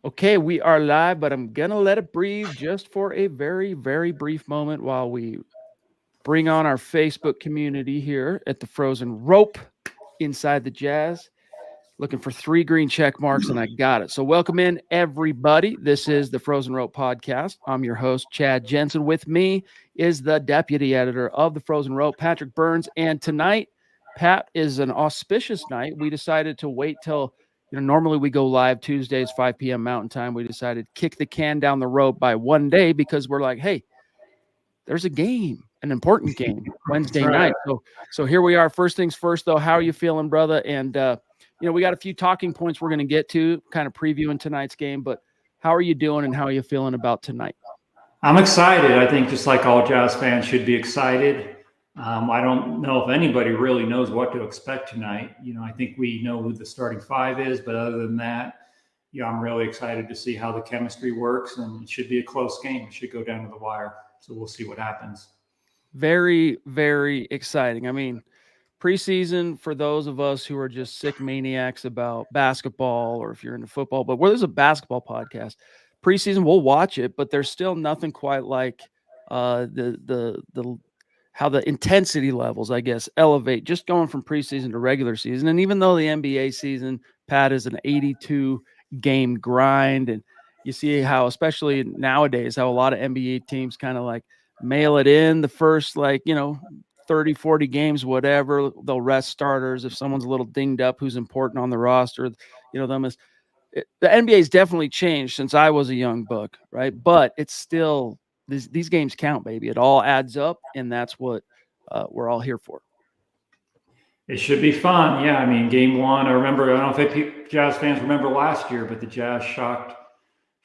Okay, we are live, but I'm going to let it breathe just for a very, very brief moment while we bring on our Facebook community here at the Frozen Rope inside the Jazz. Looking for 3 green check marks, and I got it. So, welcome in, everybody. This is the Frozen Rope Podcast. I'm your host, Chad Jensen. With me is the deputy editor of the Frozen Rope, Patrick Byrnes. And tonight, Pat, is an auspicious night. We decided to wait till, normally we go live Tuesdays, 5 p.m. Mountain Time. We decided to kick the can down the road by one day because we're like, hey, there's a game, an important game That's Wednesday right. night. So here we are. First things first, though. How are you feeling, brother? And we got a few talking points we're going to get to, kind of previewing tonight's game. But how are you doing, and how are you feeling about tonight? I'm excited. I think just like all Jazz fans should be excited. I don't know if anybody really knows what to expect tonight. I think we know who the starting five is, but other than that, I'm really excited to see how the chemistry works, and it should be a close game. It should go down to the wire. So we'll see what happens. Very, very exciting. I mean, preseason for those of us who are just sick maniacs about basketball, or if you're into football, but where there's a basketball podcast, preseason we'll watch it, but there's still nothing quite like the how the intensity levels, I guess, elevate just going from preseason to regular season. And even though the NBA season, Pat, is an 82 game grind, and you see how, especially nowadays, how a lot of NBA teams kind of like mail it in the first, 30, 40 games, whatever. They'll rest starters if someone's a little dinged up who's important on the roster. Them as the NBA's definitely changed since I was a young buck, right? But it's still these games count, baby. It all adds up, and that's what we're all here for. It should be fun. Yeah, I mean, game one. I don't know if Jazz fans remember last year, but the Jazz shocked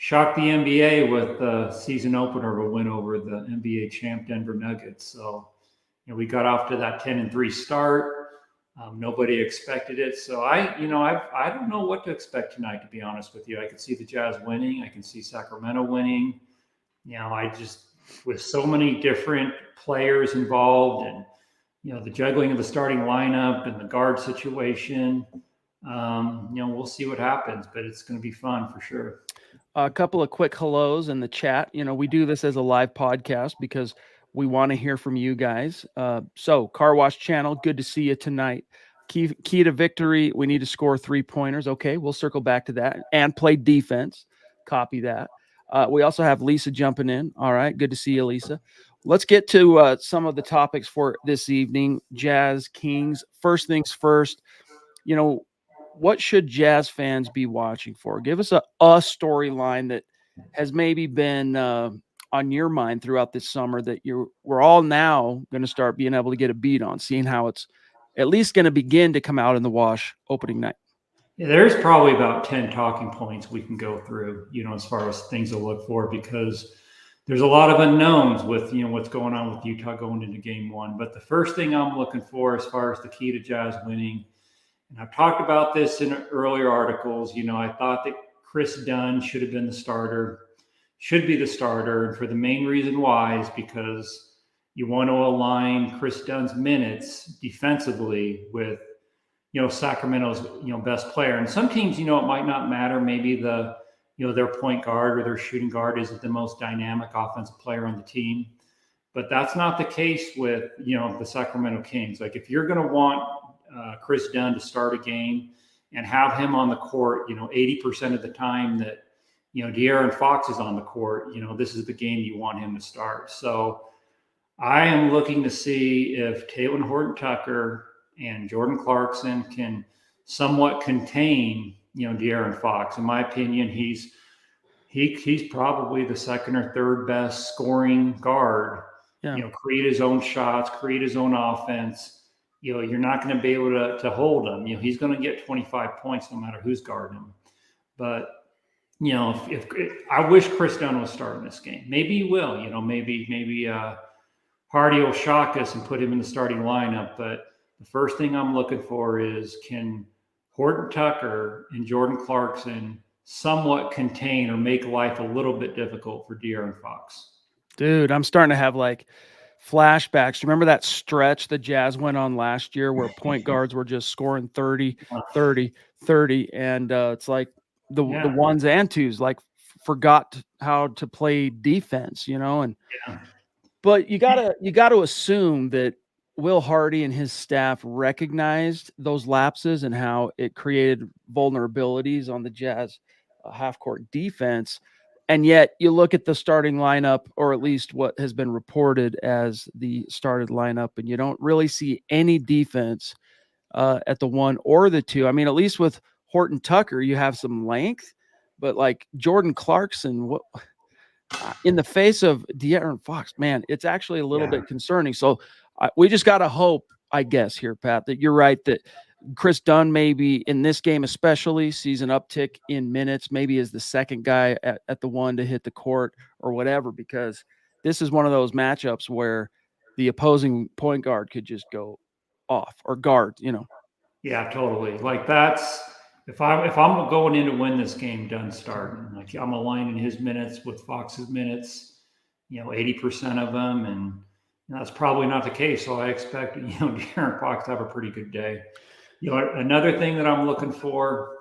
the NBA with the season opener of a win over the NBA champ Denver Nuggets. So, we got off to that 10-3 start. Nobody expected it. So I don't know what to expect tonight, to be honest with you. I could see the Jazz winning. I can see Sacramento winning. I just, with so many different players involved, and, the juggling of the starting lineup and the guard situation, we'll see what happens, but it's going to be fun for sure. A couple of quick hellos in the chat. We do this as a live podcast because we want to hear from you guys. So, Car Wash Channel, good to see you tonight. Key to victory, we need to score 3-pointers. Okay, we'll circle back to that. And play defense. Copy that. We also have Lisa jumping in. All right, good to see you, Lisa. Let's get to some of the topics for this evening. Jazz Kings. First things first, what should Jazz fans be watching for? Give us a storyline that has maybe been on your mind throughout this summer that we're all now going to start being able to get a beat on, seeing how it's at least going to begin to come out in the wash opening night. Yeah, there's probably about 10 talking points we can go through, as far as things to look for, because there's a lot of unknowns with, what's going on with Utah going into game one. But the first thing I'm looking for as far as the key to Jazz winning, and I've talked about this in earlier articles, I thought that Chris Dunn should be the starter. And for the main reason why is because you want to align Chris Dunn's minutes defensively with, Sacramento's, best player. And some teams, it might not matter. Maybe their point guard or their shooting guard isn't the most dynamic offensive player on the team. But that's not the case with, the Sacramento Kings. Like, if you're going to want Chris Dunn to start a game and have him on the court, 80% of the time that, De'Aaron Fox is on the court, this is the game you want him to start. So I am looking to see if Talen Horton-Tucker and Jordan Clarkson can somewhat contain, De'Aaron Fox. In my opinion, he's probably the second or third best scoring guard. Yeah. Create his own shots, create his own offense. You're not going to be able to hold him. He's going to get 25 points no matter who's guarding him. But, if I wish Chris Dunn was starting this game. Maybe he will. Maybe Hardy will shock us and put him in the starting lineup. But the first thing I'm looking for is, can Horton-Tucker and Jordan Clarkson somewhat contain or make life a little bit difficult for De'Aaron Fox? Dude, I'm starting to have flashbacks. Remember that stretch the Jazz went on last year where point guards were just scoring 30, 30, 30. And it's like, the Yeah. ones and twos, like forgot how to play defense, and Yeah. but you gotta assume that Will Hardy and his staff recognized those lapses and how it created vulnerabilities on the Jazz half court defense. And yet you look at the starting lineup, or at least what has been reported as the started lineup, and you don't really see any defense at the one or the two. I mean, at least with Horton Tucker, you have some length, but like Jordan Clarkson, what in the face of De'Aaron Fox, man, it's actually a little Yeah. bit concerning. So we just got to hope, I guess, here, Pat, that you're right, that Chris Dunn maybe in this game especially sees an uptick in minutes, maybe as the second guy at the one to hit the court or whatever, because this is one of those matchups where the opposing point guard could just go off, or guard. Yeah, totally. Like that's if I'm going in to win this game, done starting. Like I'm aligning his minutes with Fox's minutes, 80% of them, and that's probably not the case. So I expect De'Aaron Fox to have a pretty good day. Another thing that I'm looking for,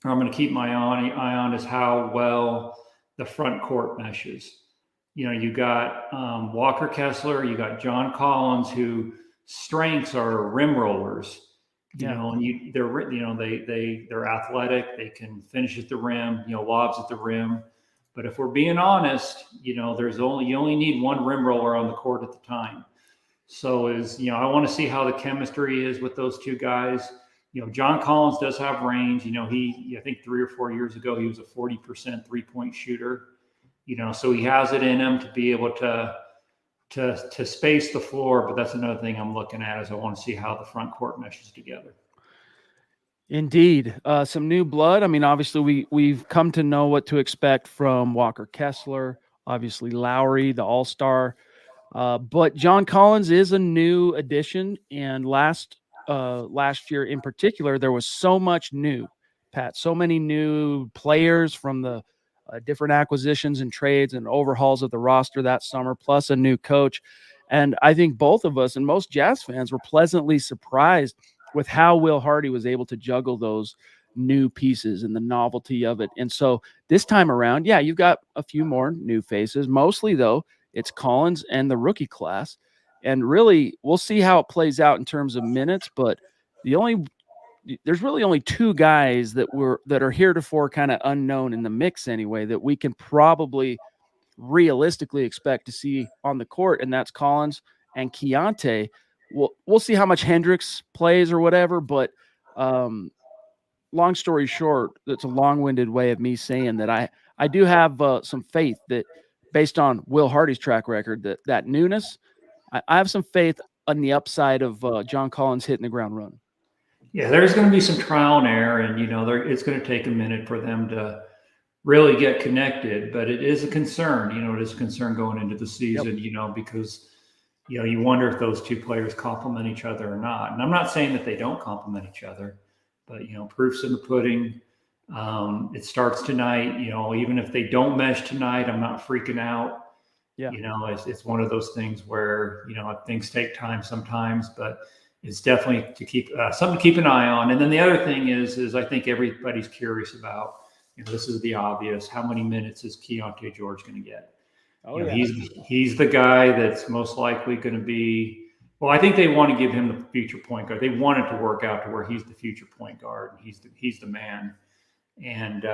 or I'm going to keep my eye on, is how well the front court meshes. You got Walker Kessler, you got John Collins, who strengths are rim rollers. And they're athletic. They can finish at the rim, lobs at the rim. But if we're being honest, you only need one rim roller on the court at the time. So I want to see how the chemistry is with those two guys. John Collins does have range. I think 3 or 4 years ago he was a 40% 3-point shooter. So he has it in him to be able to space the floor, but that's another thing I'm looking at, is I want to see how the front court meshes together. Indeed. Some new blood. I mean, obviously we've come to know what to expect from Walker Kessler, obviously Lowry, the all-star. But John Collins is a new addition, and last year in particular, there was so much new, Pat, so many new players from the different acquisitions and trades and overhauls of the roster that summer, plus a new coach. And I think both of us and most Jazz fans were pleasantly surprised with how Will Hardy was able to juggle those new pieces and the novelty of it. And so this time around, yeah, you've got a few more new faces. Mostly, though, it's Collins and the rookie class. And really, we'll see how it plays out in terms of minutes. But there's really only two guys that are heretofore kind of unknown in the mix anyway, that we can probably realistically expect to see on the court, and that's Collins and Keontae. We'll see how much Hendricks plays or whatever, but long story short, that's a long-winded way of me saying that I do have some faith that, based on Will Hardy's track record, that newness, I have some faith on the upside of John Collins hitting the ground running. Yeah, there's going to be some trial and error, and it's going to take a minute for them to really get connected. But it is a concern. It is a concern going into the season. Yep. Because you wonder if those two players complement each other or not. And I'm not saying that they don't complement each other, but proof's in the pudding. It starts tonight. Even if they don't mesh tonight, I'm not freaking out. Yeah. It's one of those things where things take time sometimes, but it's definitely to keep something to keep an eye on. And then the other thing is I think everybody's curious about. This is the obvious. How many minutes is Keontae George going to get? He's the guy that's most likely going to be. Well, I think they want to give him the future point guard. They want it to work out to where he's the future point guard. He's the man. And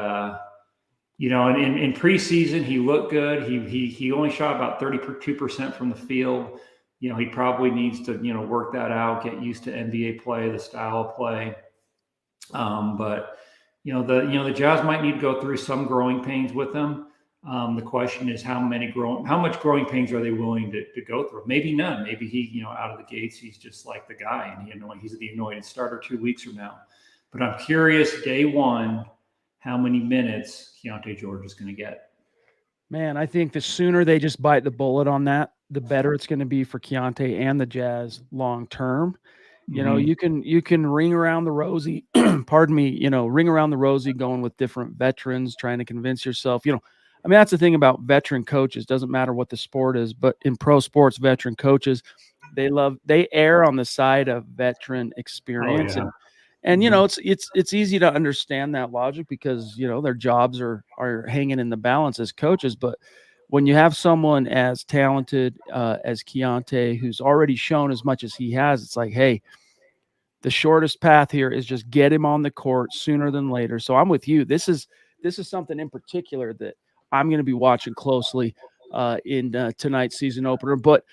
in preseason he looked good. He only shot about 32% from the field. He probably needs to work that out, get used to NBA play, the style of play. But the Jazz might need to go through some growing pains with him. The question is how much growing pains are they willing to go through? Maybe none. Maybe he, out of the gates, he's just like the guy, and he's the anointed starter 2 weeks from now. But I'm curious, day one, how many minutes Keontae George is going to get. Man, I think the sooner they just bite the bullet on that, the better it's going to be for Keontae and the Jazz long term. Mm-hmm. You can ring around the rosy, pardon me, ring around the rosy, going with different veterans, trying to convince yourself, that's the thing about veteran coaches. Doesn't matter what the sport is, but in pro sports, veteran coaches, they err on the side of veteran experience. Oh, yeah. And Mhm. it's easy to understand that logic because their jobs are hanging in the balance as coaches. But when you have someone as talented as Keontae, who's already shown as much as he has, it's like, hey, the shortest path here is just get him on the court sooner than later. So I'm with you. This is something in particular that I'm going to be watching closely in tonight's season opener. But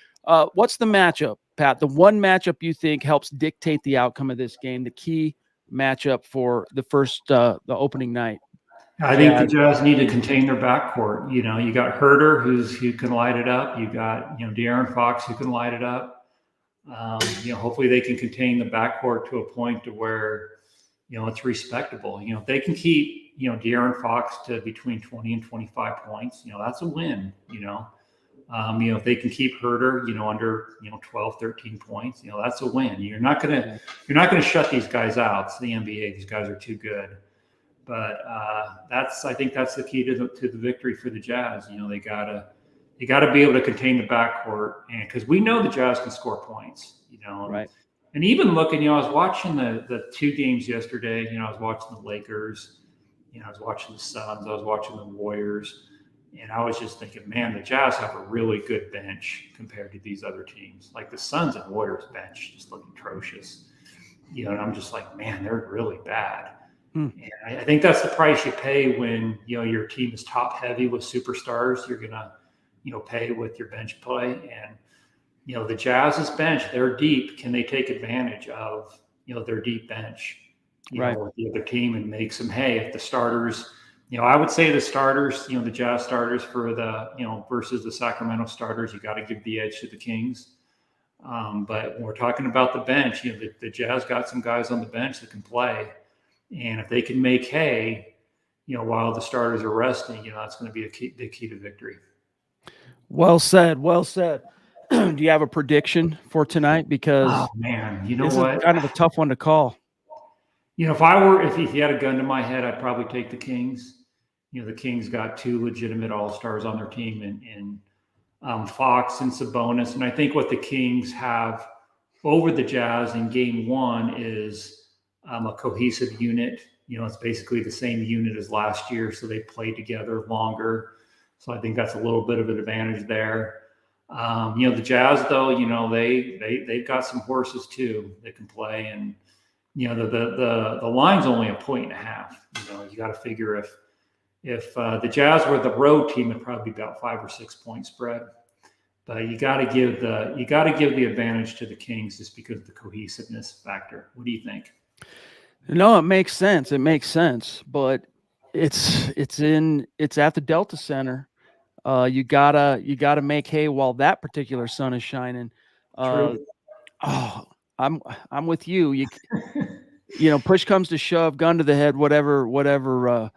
what's the matchup, Pat? The one matchup you think helps dictate the outcome of this game, the key matchup for the opening night? I think the Jazz. Jazz need to Kings. contain their backcourt. You got Herder who can light it up. You got De'Aaron Fox who can light it up. Hopefully they can contain the backcourt to a point to where it's respectable. If they can keep De'Aaron Fox to between 20 and 25 points, that's a win. If they can keep Herder, under 12, 13 points, that's a win. You're not gonna shut these guys out. It's the NBA. These guys are too good. But I think that's the key to the victory for the Jazz. They gotta be able to contain the backcourt, and because we know the Jazz can score points. Right. And even looking, I was watching the two games yesterday. I was watching the Lakers. I was watching the Suns. I was watching the Warriors, and I was just thinking, man, the Jazz have a really good bench compared to these other teams. Like the Suns and Warriors bench just look atrocious. And I'm just like, man, they're really bad. And I think that's the price you pay when your team is top heavy with superstars. You're gonna pay with your bench play, and the Jazz's bench, they're deep. Can they take advantage of their deep bench Right. with the other team and make some hay? If the starters, I would say the starters, the Jazz starters for the versus the Sacramento starters, you got to give the edge to the Kings. But when we're talking about the bench, the Jazz got some guys on the bench that can play. And if they can make hay, while the starters are resting, that's going to be the key to victory. Well said. Well said. Do you have a prediction for tonight? Because Oh man, you know this is what? kind of a tough one to call. If you had a gun to my head, I'd probably take the Kings. The Kings got two legitimate all-stars on their team, and Fox and Sabonis. And I think what the Kings have over the Jazz in Game 1 is a cohesive unit. It's basically the same unit as last year, so they play together longer. So I think that's a little bit of an advantage there. The Jazz, though, they've got some horses too that can play, and the line's only 1.5 points. You got to figure if the Jazz were the road team, it'd probably be about 5 or 6 point spread. But you got to give the advantage to the Kings just because of the cohesiveness factor. What do you think? No, it makes sense. It makes sense, but it's at the Delta Center. You gotta make hay while that particular sun is shining. True. Oh, I'm with you. Push comes to shove, gun to the head, whatever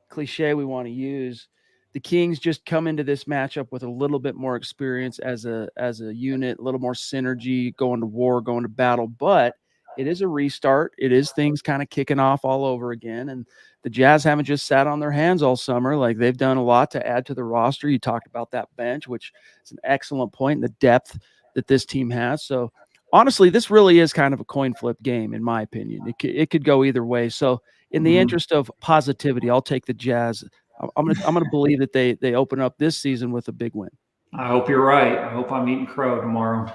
cliche we want to use. The Kings just come into this matchup with a little bit more experience as a unit, a little more synergy, going to war, going to battle. But it is a restart. It is things kind of kicking off all over again. And the Jazz haven't just sat on their hands all summer. Like they've done a lot to add to the roster. You talked about that bench, which is an excellent point in the depth that this team has. So honestly, this really is kind of a coin flip game, in my opinion. It could go either way. So in the interest of positivity, I'll take the Jazz. I'm gonna believe that they open up this season with a big win. I hope you're right. I hope I'm eating crow tomorrow.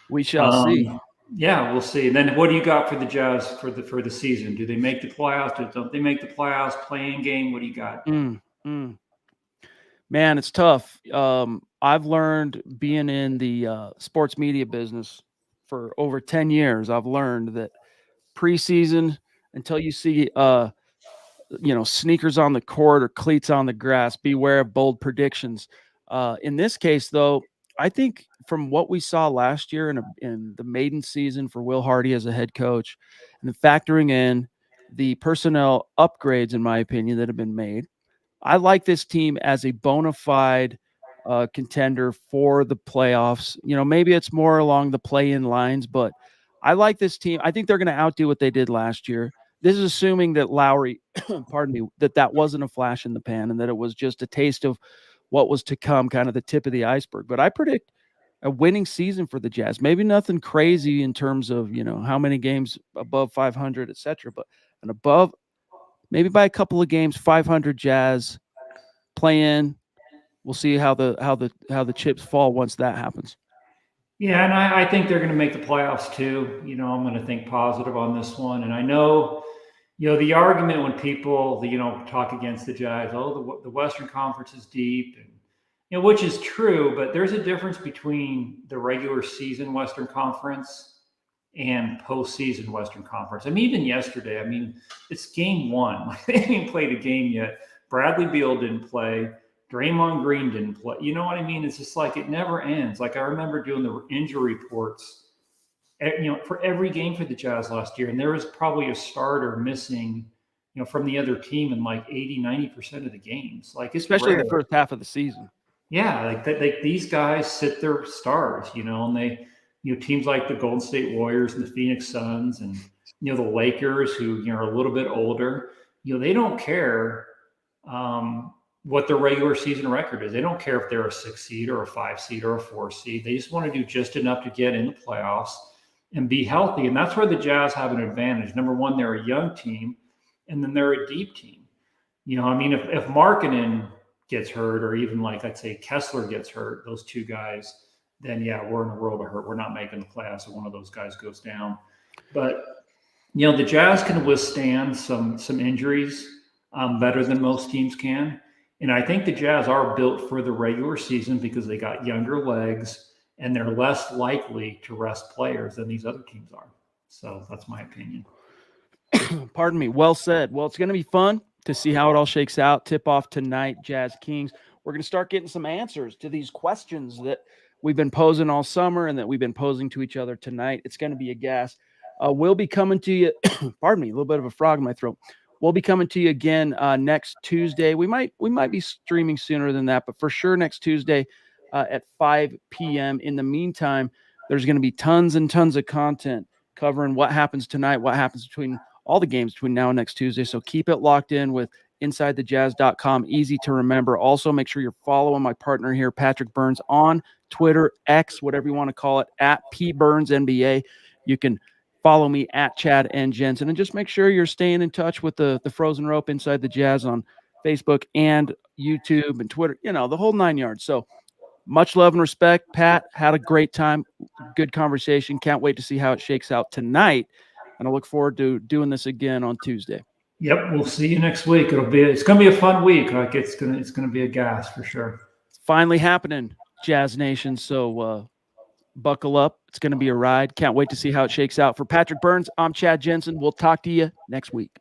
We shall see. Yeah, we'll see. And then what do you got for the Jazz for the season? Do they make the playoffs? Don't they make the playoffs? Playing game? What do you got? Man, it's tough. I've learned being in the sports media business for over 10 years. I've learned that preseason, until you see sneakers on the court or cleats on the grass, beware of bold predictions. In this case, though, I think from what we saw last year in the maiden season for Will Hardy as a head coach, and factoring in the personnel upgrades, in my opinion, that have been made, I like this team as a bona fide contender for the playoffs. Maybe it's more along the play-in lines, but I like this team. I think they're going to outdo what they did last year. This is assuming that Lowry, pardon me, that wasn't a flash in the pan and that it was just a taste of what was to come, kind of the tip of the iceberg. But I predict a winning season for the Jazz. Maybe nothing crazy in terms of, how many games above 500, etc., but an above, maybe by a couple of games, 500 Jazz play in. We'll see how the chips fall once that happens. Yeah, and I think they're going to make the playoffs too. I'm going to think positive on this one. And I know, the argument when people, talk against the Jazz, the Western Conference is deep, and which is true, but there's a difference between the regular season Western Conference and postseason Western Conference. I mean, even yesterday, it's game one. They haven't even played a game yet. Bradley Beal didn't play. Draymond Green didn't play. You know what I mean? It's just like it never ends. Like I remember doing the injury reports, for every game for the Jazz last year, and there was probably a starter missing, from the other team in like 80-90% of the games. Like it's especially rare. the first half of the season. Yeah, like these guys sit their stars, and they, teams like the Golden State Warriors and the Phoenix Suns and the Lakers, who are a little bit older, they don't care what their regular season record is. They don't care if they're a 6 seed or a 5 seed or a 4 seed. They just want to do just enough to get in the playoffs and be healthy. And that's where the Jazz have an advantage. Number one, they're a young team, and then they're a deep team. If Markkanen gets hurt, or even like I'd say Kessler gets hurt, those two guys, then yeah, we're in a world of hurt. We're not making the playoffs if one of those guys goes down. But the Jazz can withstand some injuries better than most teams can. And I think the Jazz are built for the regular season because they got younger legs and they're less likely to rest players than these other teams are. So that's my opinion. Pardon me. Well said. Well, it's going to be fun to see how it all shakes out. Tip off tonight, Jazz Kings. We're going to start getting some answers to these questions that we've been posing all summer and that we've been posing to each other tonight. It's going to be a gas. We'll be coming to you. Pardon me, a little bit of a frog in my throat. We'll be coming to you again next Tuesday. We might be streaming sooner than that, but for sure next Tuesday at 5 p.m. In the meantime, there's going to be tons and tons of content covering what happens tonight, what happens between all the games between now and next Tuesday. So keep it locked in with InsideTheJazz.com. Easy to remember. Also, make sure you're following my partner here, Patrick Byrnes, on Twitter, X, whatever you want to call it, at PBurnsNBA. You can follow me at Chad and Jensen, and just make sure you're staying in touch with the Frozen Rope Inside the Jazz on Facebook and YouTube and Twitter, the whole 9 yards. So much love and respect. Pat, had a great time. Good conversation. Can't wait to see how it shakes out tonight. And I look forward to doing this again on Tuesday. Yep, we'll see you next week. It's going to be a fun week. Like it's going to be a gas for sure. It's finally happening, Jazz Nation. So buckle up. It's going to be a ride. Can't wait to see how it shakes out. For Patrick Byrnes, I'm Chad Jensen. We'll talk to you next week.